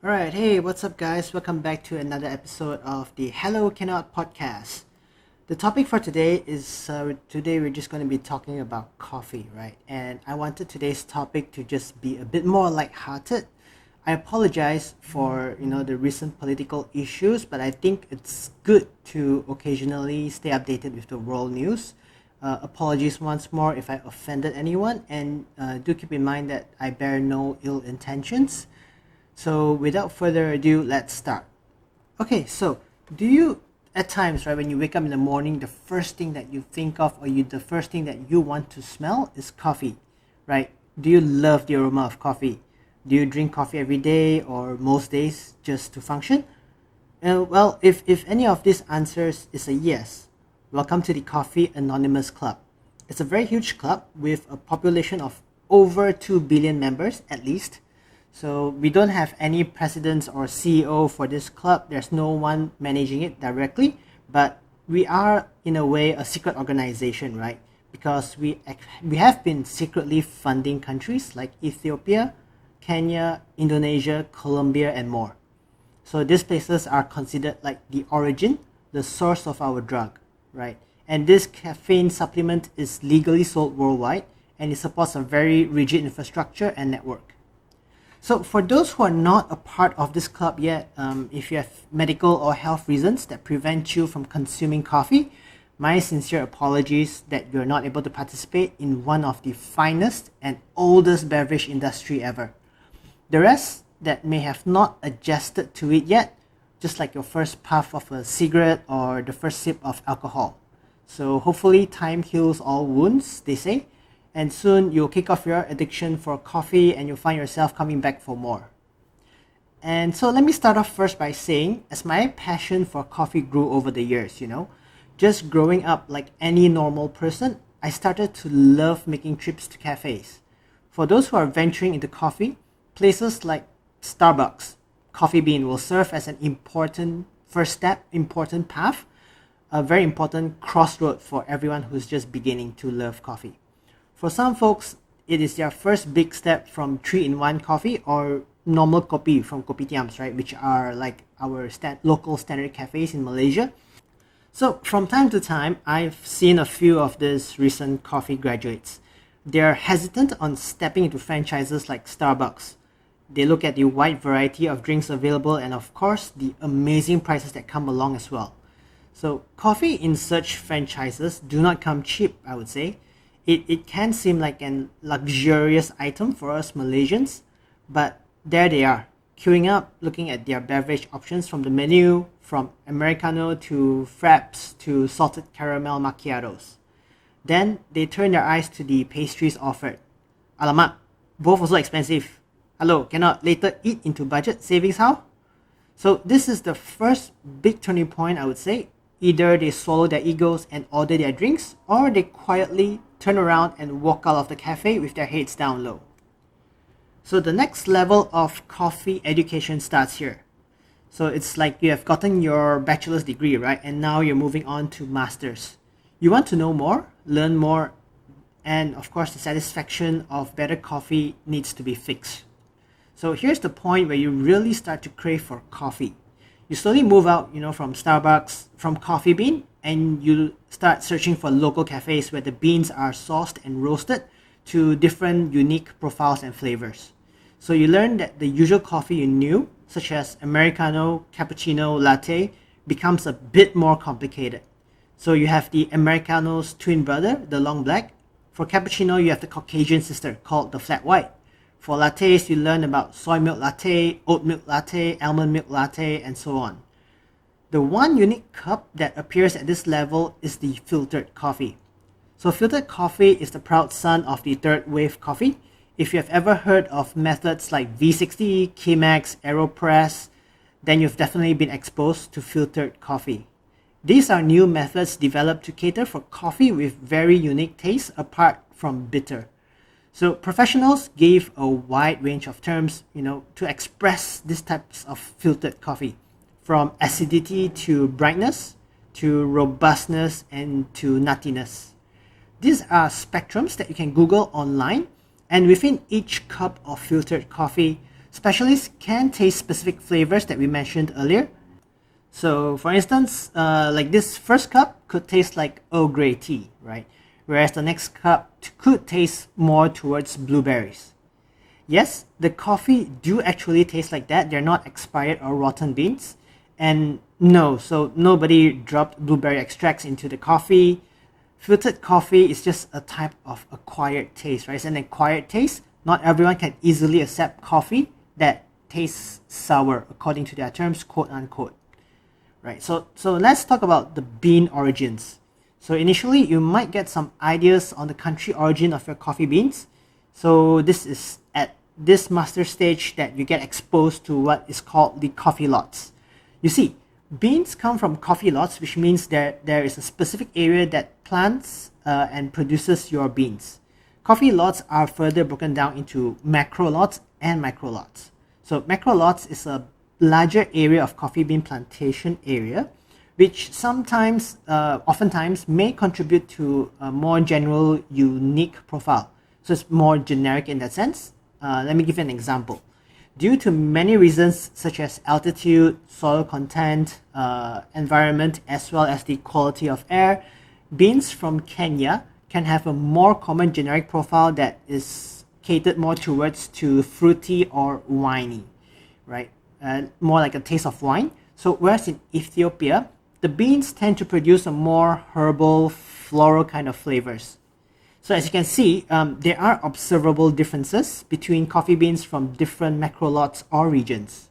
Alright, hey, what's up, guys? Welcome back to another episode of the Hello Cannot podcast. The topic for today is today we're just going to be talking about coffee, right? And I wanted today's topic to just be a bit more lighthearted. I apologize for the recent political issues, but I think it's good to occasionally stay updated with the world news. Apologies once more if I offended anyone, and do keep in mind that I bear no ill intentions. So without further ado, let's start. Okay, so do you at times, right, when you wake up in the morning, the first thing that you think of or the first thing that you want to smell is coffee, right? Do you love the aroma of coffee? Do you drink coffee every day or most days just to function? Well, if any of these answers is a yes, welcome to the Coffee Anonymous Club. It's a very huge club with a population of over 2 billion members at least. So we don't have any presidents or CEO for this club. There's no one managing it directly, but we are in a way a secret organization, right? Because we have been secretly funding countries like Ethiopia, Kenya, Indonesia, Colombia, and more. So these places are considered like the origin, the source of our drug, right? And this caffeine supplement is legally sold worldwide, and it supports a very rigid infrastructure and network. So for those who are not a part of this club yet, if you have medical or health reasons that prevent you from consuming coffee, my sincere apologies that you're not able to participate in one of the finest and oldest beverage industry ever. The rest that may have not adjusted to it yet, just like your first puff of a cigarette or the first sip of alcohol. So hopefully time heals all wounds, they say, and soon you'll kick off your addiction for coffee and you'll find yourself coming back for more. And so let me start off first by saying, as my passion for coffee grew over the years, just growing up like any normal person, I started to love making trips to cafes. For those who are venturing into coffee, places like Starbucks, Coffee Bean will serve as an important first step, important path, a very important crossroad for everyone who's just beginning to love coffee. For some folks, it is their first big step from 3-in-1 coffee or normal kopi from kopitiams, right, which are like our local standard cafes in Malaysia. So from time to time, I've seen a few of these recent coffee graduates. They're hesitant on stepping into franchises like Starbucks. They look at the wide variety of drinks available and of course the amazing prices that come along as well. So coffee in such franchises do not come cheap, I would say. It can seem like an luxurious item for us Malaysians, but there they are, queuing up, looking at their beverage options from the menu, from Americano to fraps to salted caramel macchiatos. Then they turn their eyes to the pastries offered. Alamak, both also expensive. Hello, cannot later eat into budget savings how? So this is the first big turning point, I would say. Either they swallow their egos and order their drinks, or they quietly turn around and walk out of the cafe with their heads down low. So the next level of coffee education starts here. So it's like you have gotten your bachelor's degree, right? And now you're moving on to master's. You want to know more, learn more, and of course the satisfaction of better coffee needs to be fixed. So here's the point where you really start to crave for coffee. You slowly move out, from Starbucks, from Coffee Bean, and you start searching for local cafes where the beans are sourced and roasted to different unique profiles and flavors. So you learn that the usual coffee you knew, such as Americano, Cappuccino, Latte, becomes a bit more complicated. So you have the Americano's twin brother, the long black. For Cappuccino, you have the Caucasian sister called the flat white. For lattes, you learn about soy milk latte, oat milk latte, almond milk latte, and so on. The one unique cup that appears at this level is the filtered coffee. So filtered coffee is the proud son of the third wave coffee. If you have ever heard of methods like V60, Chemex, AeroPress, then you've definitely been exposed to filtered coffee. These are new methods developed to cater for coffee with very unique tastes apart from bitter. So professionals gave a wide range of terms, to express these types of filtered coffee, from acidity to brightness, to robustness and to nuttiness. These are spectrums that you can Google online, and within each cup of filtered coffee, Specialists can taste specific flavors that we mentioned earlier. So for instance, like this first cup could taste like Earl Grey tea, right? Whereas the next cup could taste more towards blueberries. Yes, the coffee do actually taste like that. They're not expired or rotten beans. And no, so nobody dropped blueberry extracts into the coffee. Filtered coffee is just a type of acquired taste, right? It's an acquired taste. Not everyone can easily accept coffee that tastes sour, according to their terms, quote unquote. Right, so let's talk about the bean origins. So initially, you might get some ideas on the country origin of your coffee beans. So this is at this master stage that you get exposed to what is called the coffee lots. You see, beans come from coffee lots, which means there is a specific area that plants and produces your beans. Coffee lots are further broken down into macro lots and micro lots. So macro lots is a larger area of coffee bean plantation area, which oftentimes may contribute to a more general, unique profile. So it's more generic in that sense. Let me give you an example. Due to many reasons such as altitude, soil content, environment, as well as the quality of air, beans from Kenya can have a more common generic profile that is catered more towards to fruity or winey, right? More like a taste of wine. So whereas in Ethiopia, the beans tend to produce a more herbal, floral kind of flavors. So as you can see, there are observable differences between coffee beans from different macro lots or regions.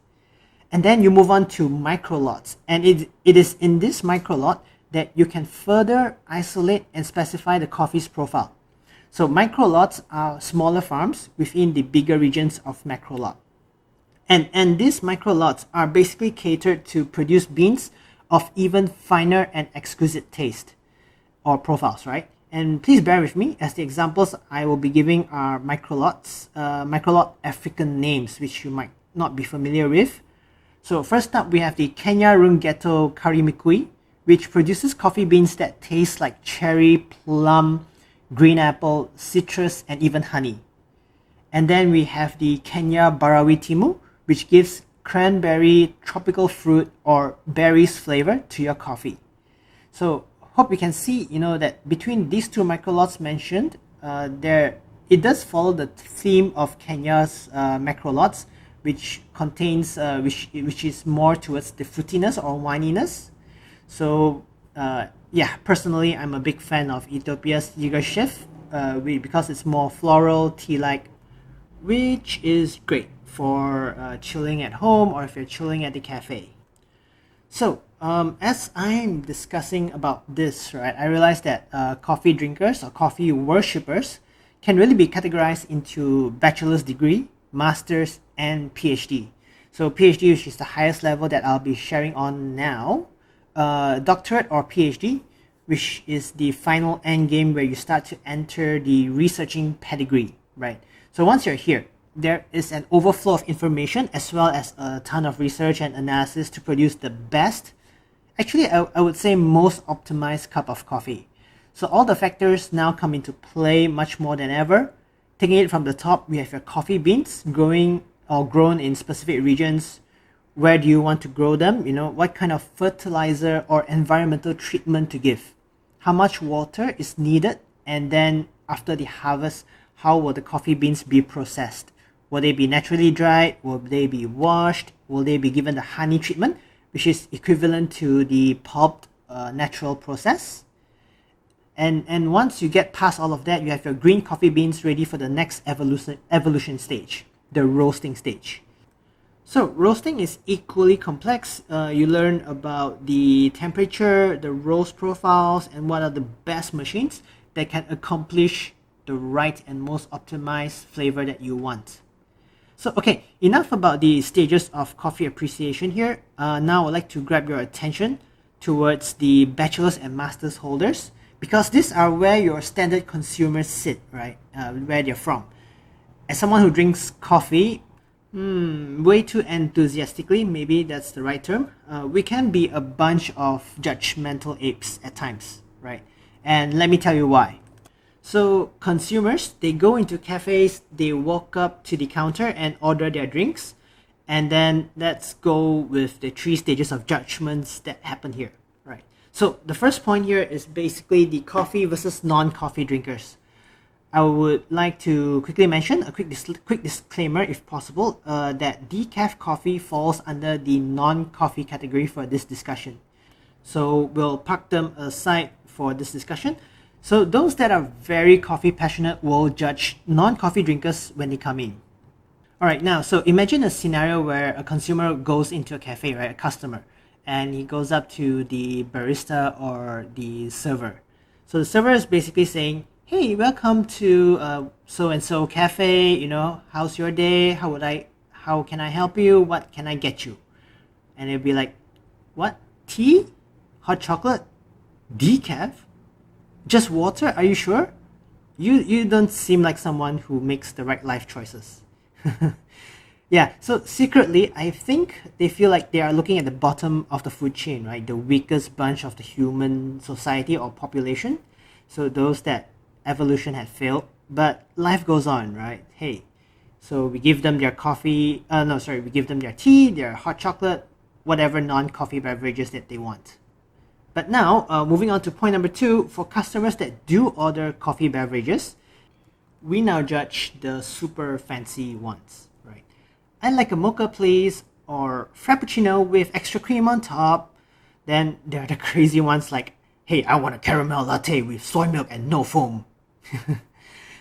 And then you move on to micro lots. And it is in this micro lot that you can further isolate and specify the coffee's profile. So micro lots are smaller farms within the bigger regions of macro lot. And these micro lots are basically catered to produce beans of even finer and exquisite taste or profiles, right? And please bear with me, as the examples I will be giving are microlot African names, which you might not be familiar with. So first up, we have the Kenya Rungeto Karimikui, which produces coffee beans that taste like cherry, plum, green apple, citrus, and even honey. And then we have the Kenya Barawi Timu, which gives cranberry, tropical fruit, or berries flavor to your coffee. So hope you can see, that between these two microlots mentioned, it does follow the theme of Kenya's macrolots, which contains, which is more towards the fruitiness or wininess. So personally, I'm a big fan of Ethiopia's Yiga Chef because it's more floral, tea-like, which is great for chilling at home or if you're chilling at the cafe. So as I'm discussing about this, right, I realized that coffee drinkers or coffee worshippers can really be categorized into bachelor's degree, master's, and PhD. So PhD, which is the highest level that I'll be sharing on now, doctorate or PhD, which is the final end game where you start to enter the researching pedigree, right? So once you're here, there is an overflow of information as well as a ton of research and analysis to produce the best, actually I would say most optimized cup of coffee. So all the factors now come into play much more than ever. Taking it from the top, we have your coffee beans growing or grown in specific regions. Where do you want to grow them? What kind of fertilizer or environmental treatment to give? How much water is needed? And then after the harvest, how will the coffee beans be processed? Will they be naturally dried? Will they be washed? Will they be given the honey treatment, which is equivalent to the pulped natural process? And once you get past all of that, you have your green coffee beans ready for the next evolution stage, the roasting stage. So roasting is equally complex. You learn about the temperature, the roast profiles, and what are the best machines that can accomplish the right and most optimized flavor that you want. So okay, enough about the stages of coffee appreciation here. Now I'd like to grab your attention towards the bachelor's and master's holders, because these are where your standard consumers sit, right? Where they're from. As someone who drinks coffee, way too enthusiastically, maybe that's the right term, we can be a bunch of judgmental apes at times, right? And let me tell you why. So consumers, they go into cafes, they walk up to the counter and order their drinks. And then let's go with the 3 stages of judgments that happen here, right? So the first point here is basically the coffee versus non-coffee drinkers. I would like to quickly mention a quick disclaimer, if possible, that decaf coffee falls under the non-coffee category for this discussion. So we'll park them aside for this discussion. So those that are very coffee passionate will judge non-coffee drinkers when they come in. Alright, now, so imagine a scenario where a consumer goes into a cafe, right, a customer, and he goes up to the barista or the server. So the server is basically saying, hey, welcome to so-and-so cafe, how's your day? How can I help you? What can I get you? And it'll be like, what? Tea? Hot chocolate? Decaf? Just water? Are you sure? You don't seem like someone who makes the right life choices. Yeah, so secretly, I think they feel like they are looking at the bottom of the food chain, right? The weakest bunch of the human society or population. So those that evolution had failed, but life goes on, right? Hey, so we give them their we give them their tea, their hot chocolate, whatever non-coffee beverages that they want. But now, moving on to point number 2, for customers that do order coffee beverages, we now judge the super fancy ones, right? I'd like a mocha, please, or frappuccino with extra cream on top. Then there are the crazy ones like, hey, I want a caramel latte with soy milk and no foam.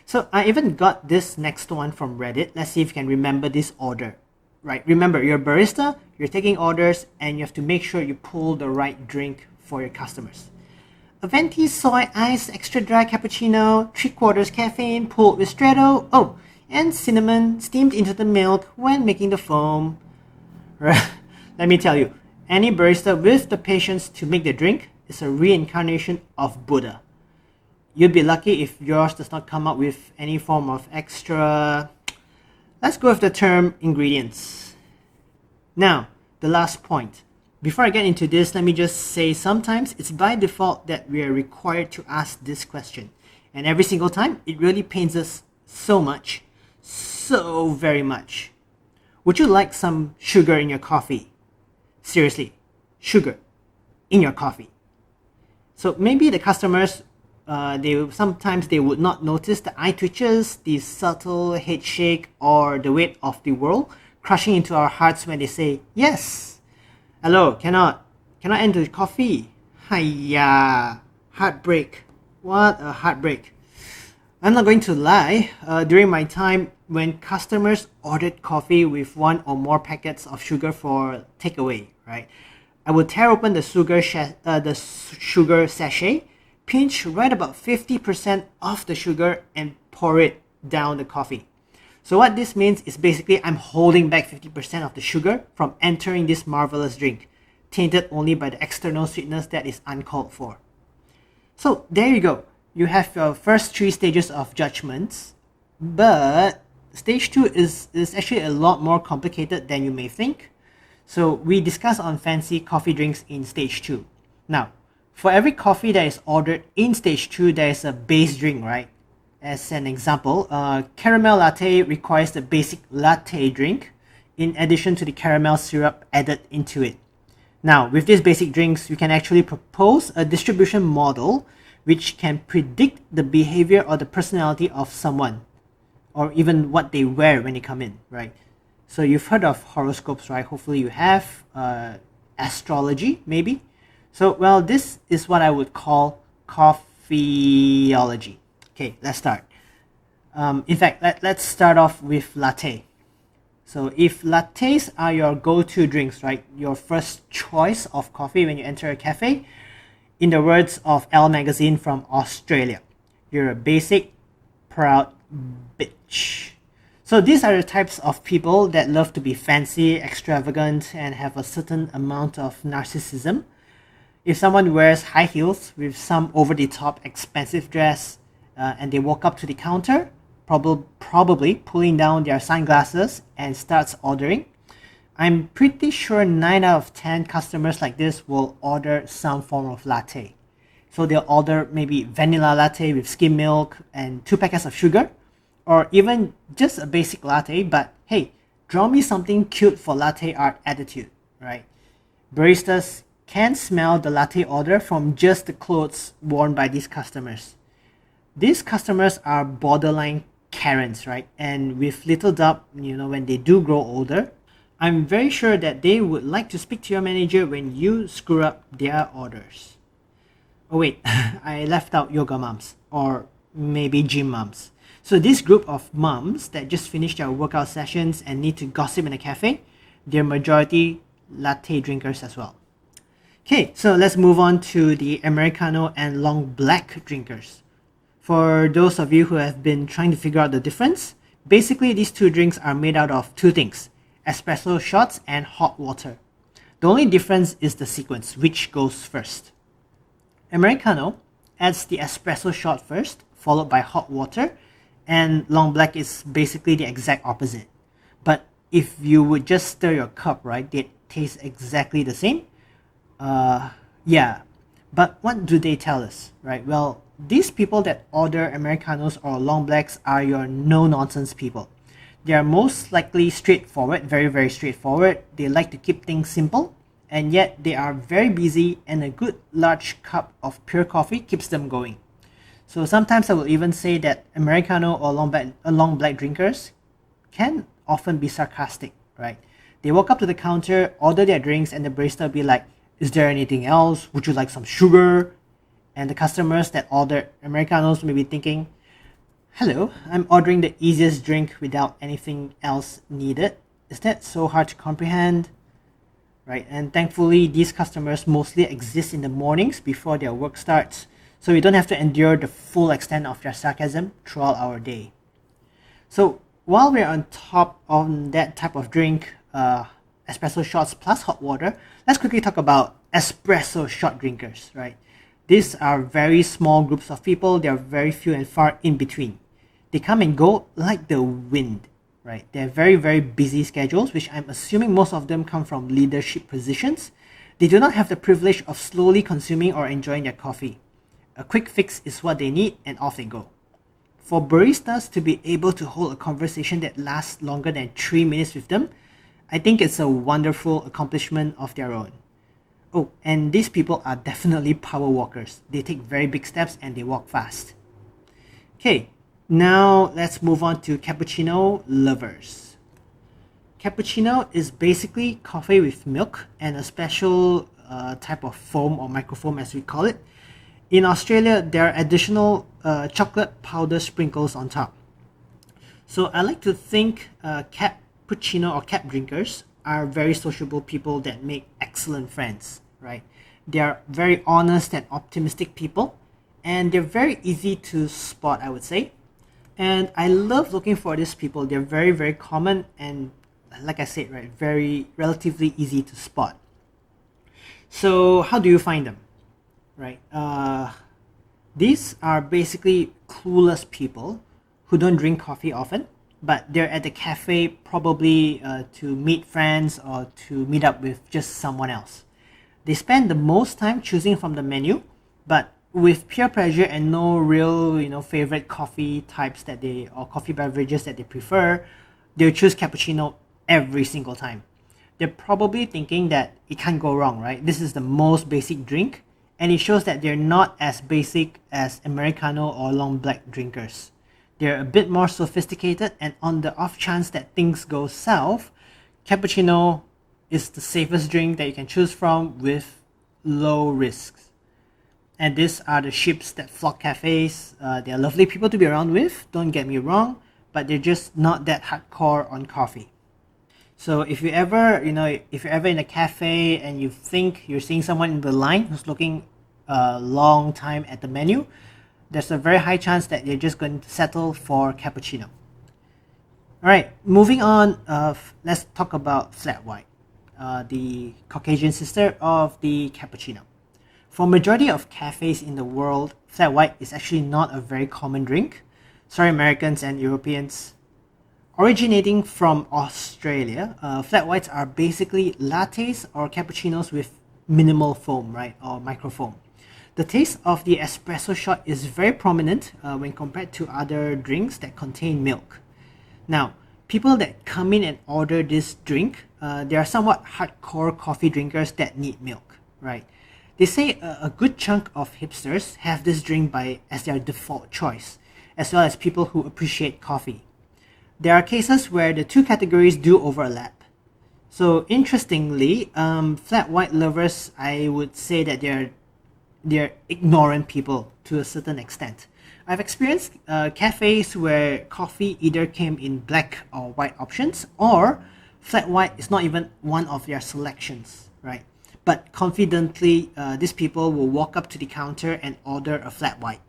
So I even got this next one from Reddit. Let's see if you can remember this order, right? Remember, you're a barista, you're taking orders, and you have to make sure you pull the right drink for your customers. A venti soy ice extra dry cappuccino, 3/4 caffeine, pulled with Stretto, and cinnamon steamed into the milk when making the foam. Right? Let me tell you, any barista with the patience to make the drink is a reincarnation of Buddha. You'd be lucky if yours does not come up with any form of extra, let's go with the term, ingredients. Now, the last point. Before I get into this, let me just say sometimes it's by default that we are required to ask this question. And every single time, it really pains us so much, so very much. Would you like some sugar in your coffee? Seriously, sugar in your coffee. So maybe the customers, sometimes they would not notice the eye twitches, the subtle head shake, or the weight of the world crushing into our hearts when they say, yes. Hello, cannot enter coffee. Hiya, heartbreak. What a heartbreak. I'm not going to lie, during my time when customers ordered coffee with 1 or more packets of sugar for takeaway, right? I would tear open the sugar sachet, pinch right about 50% of the sugar and pour it down the coffee. So what this means is basically I'm holding back 50% of the sugar from entering this marvelous drink, tainted only by the external sweetness that is uncalled for. So there you go. You have your first 3 stages of judgments, but stage 2 is actually a lot more complicated than you may think. So we discuss on fancy coffee drinks in stage 2. Now, for every coffee that is ordered in stage 2, there is a base drink, right? As an example, caramel latte requires the basic latte drink in addition to the caramel syrup added into it. Now, with these basic drinks, you can actually propose a distribution model which can predict the behavior or the personality of someone, or even what they wear when they come in, right? So you've heard of horoscopes, right? Hopefully you have. Astrology, maybe. So, well, this is what I would call coffeeology. Okay, let's start. In fact, let's start off with latte. So if lattes are your go-to drinks, right, your first choice of coffee when you enter a cafe, in the words of Elle magazine from Australia, you're a basic, proud bitch. So these are the types of people that love to be fancy, extravagant, and have a certain amount of narcissism. If someone wears high heels with some over-the-top expensive dress, and they walk up to the counter, probably pulling down their sunglasses and starts ordering, I'm pretty sure 9 out of 10 customers like this will order some form of latte. So they'll order maybe vanilla latte with skim milk and 2 packets of sugar, or even just a basic latte, but hey, draw me something cute for latte art attitude, right? Baristas can smell the latte order from just the clothes worn by these customers. These customers are borderline Karens, right? And with little doubt, when they do grow older, I'm very sure that they would like to speak to your manager when you screw up their orders. Oh wait, I left out yoga moms or maybe gym moms. So this group of moms that just finished their workout sessions and need to gossip in a cafe, they're majority latte drinkers as well. Okay, so let's move on to the Americano and long black drinkers. For those of you who have been trying to figure out the difference, basically these two drinks are made out of two things: espresso shots and hot water. The only difference is the sequence, which goes first. Americano adds the espresso shot first, followed by hot water, and long black is basically the exact opposite. But if you would just stir your cup, right, they taste exactly the same. Yeah, but what do they tell us, right? Well, these people that order Americanos or long blacks are your no-nonsense people. They are most likely straightforward, very, very straightforward. They like to keep things simple, and yet they are very busy, and a good large cup of pure coffee keeps them going. So sometimes I will even say that Americano or long black drinkers can often be sarcastic, right? They walk up to the counter, order their drinks, and the barista will be like, "Is there anything else? Would you like some sugar?" And the customers that order Americanos may be thinking, "Hello, I'm ordering the easiest drink without anything else needed. Is that so hard to comprehend?" Right? And thankfully, these customers mostly exist in the mornings before their work starts, so we don't have to endure the full extent of their sarcasm throughout our day. So while we're on top on that type of drink, espresso shots plus hot water, let's quickly talk about espresso shot drinkers, right? These are very small groups of people. They are very few and far in between. They come and go like the wind, right? They're very, very busy schedules, which I'm assuming most of them come from leadership positions. They do not have the privilege of slowly consuming or enjoying their coffee. A quick fix is what they need, and off they go. For baristas to be able to hold a conversation that lasts longer than 3 minutes with them, I think it's a wonderful accomplishment of their own. Oh, and these people are definitely power walkers. They take very big steps and they walk fast. Okay, now let's move on to cappuccino lovers. Cappuccino is basically coffee with milk and a special type of foam or microfoam, as we call it. In Australia, there are additional chocolate powder sprinkles on top. So I like to think cappuccino or cap drinkers are very sociable people that make excellent friends, right? They are very honest and optimistic people, and they're very easy to spot, I would say. And I love looking for these people. They're very, very common and, like I said, right, very relatively easy to spot. So how do you find them, right? These are basically clueless people who don't drink coffee often, but they're at the cafe probably to meet friends or to meet up with just someone else. They spend the most time choosing from the menu, but with peer pressure and no real, favorite coffee types or coffee beverages that they prefer, they'll choose cappuccino every single time. They're probably thinking that it can't go wrong, right? This is the most basic drink, and it shows that they're not as basic as Americano or long black drinkers. They're a bit more sophisticated, and on the off chance that things go south, cappuccino is the safest drink that you can choose from with low risks. And these are the ships that flock cafes. They're lovely people to be around with, don't get me wrong, but they're just not that hardcore on coffee. So if you're ever in a cafe and you think you're seeing someone in the line who's looking a long time at the menu, there's a very high chance that you're just going to settle for cappuccino. All right, moving on. Let's talk about flat white, the Caucasian sister of the cappuccino. For majority of cafes in the world, flat white is actually not a very common drink. Sorry, Americans and Europeans. Originating from Australia, flat whites are basically lattes or cappuccinos with minimal foam, right, or microfoam. The taste of the espresso shot is very prominent when compared to other drinks that contain milk. Now, people that come in and order this drink, they are somewhat hardcore coffee drinkers that need milk, right? They say a good chunk of hipsters have this drink as their default choice, as well as people who appreciate coffee. There are cases where the two categories do overlap. So interestingly, flat white lovers, I would say that they're ignorant people to a certain extent. I've experienced cafes where coffee either came in black or white options, or flat white is not even one of their selections, right? But confidently, these people will walk up to the counter and order a flat white.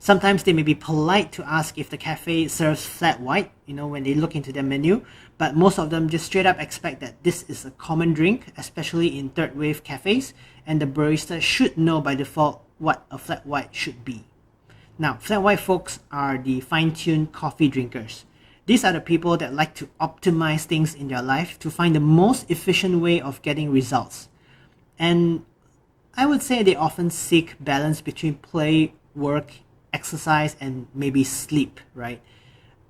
Sometimes they may be polite to ask if the cafe serves flat white, when they look into their menu, but most of them just straight up expect that this is a common drink, especially in third wave cafes, and the barista should know by default what a flat white should be. Now, flat white folks are the fine-tuned coffee drinkers. These are the people that like to optimize things in their life to find the most efficient way of getting results. And I would say they often seek balance between play, work, exercise, and maybe sleep, right?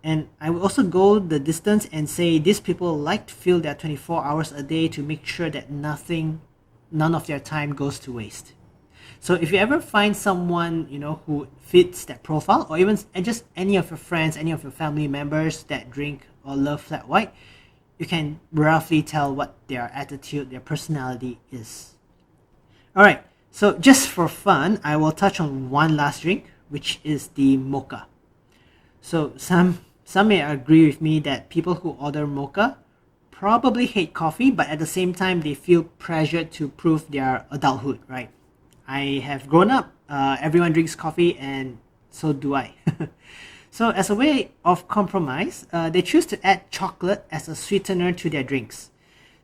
And I would also go the distance and say these people like to fill their 24 hours a day to make sure that none of their time goes to waste. So if you ever find someone, who fits that profile, or even just any of your friends, any of your family members that drink or love flat white, you can roughly tell what their attitude, their personality is. All right, so just for fun, I will touch on one last drink, which is the mocha. So some may agree with me that people who order mocha probably hate coffee, but at the same time, they feel pressured to prove their adulthood, right? I have grown up, everyone drinks coffee, and so do I. So as a way of compromise, they choose to add chocolate as a sweetener to their drinks.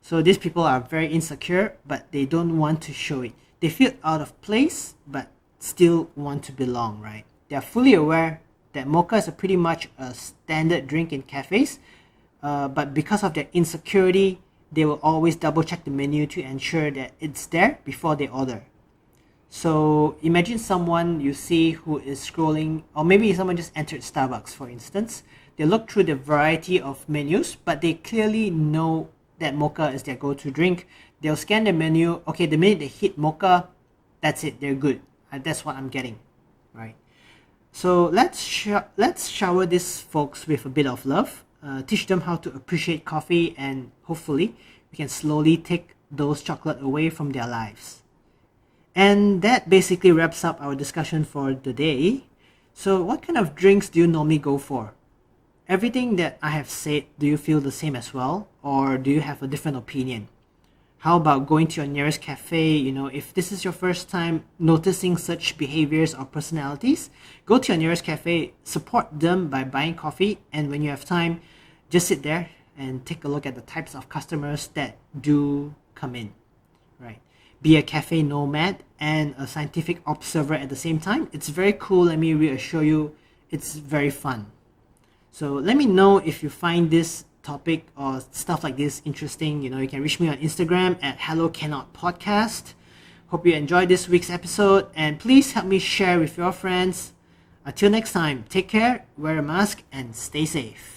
So these people are very insecure, but they don't want to show it. They feel out of place, but still want to belong, right? They are fully aware that mocha is pretty much a standard drink in cafes, but because of their insecurity, they will always double check the menu to ensure that it's there before they order. So imagine someone you see who is scrolling, or maybe someone just entered Starbucks, for instance. They look through the variety of menus, but they clearly know that mocha is their go-to drink. They'll scan the menu. Okay, the minute they hit mocha, that's it. They're good. That's what I'm getting, right? So let's shower these folks with a bit of love. Teach them how to appreciate coffee, and hopefully we can slowly take those chocolate away from their lives. And that basically wraps up our discussion for the day. So what kind of drinks do you normally go for? Everything that I have said, do you feel the same as well? Or do you have a different opinion? How about going to your nearest cafe? If this is your first time noticing such behaviors or personalities, go to your nearest cafe, support them by buying coffee, and when you have time, just sit there and take a look at the types of customers that do come in, right? Be a cafe nomad and a scientific observer at the same time. It's very cool. Let me reassure you, it's very fun. So let me know if you find this topic or stuff like this interesting. You can reach me on Instagram at HelloCannotPodcast. Hope you enjoyed this week's episode, and please help me share with your friends. Until next time, take care, wear a mask, and stay safe.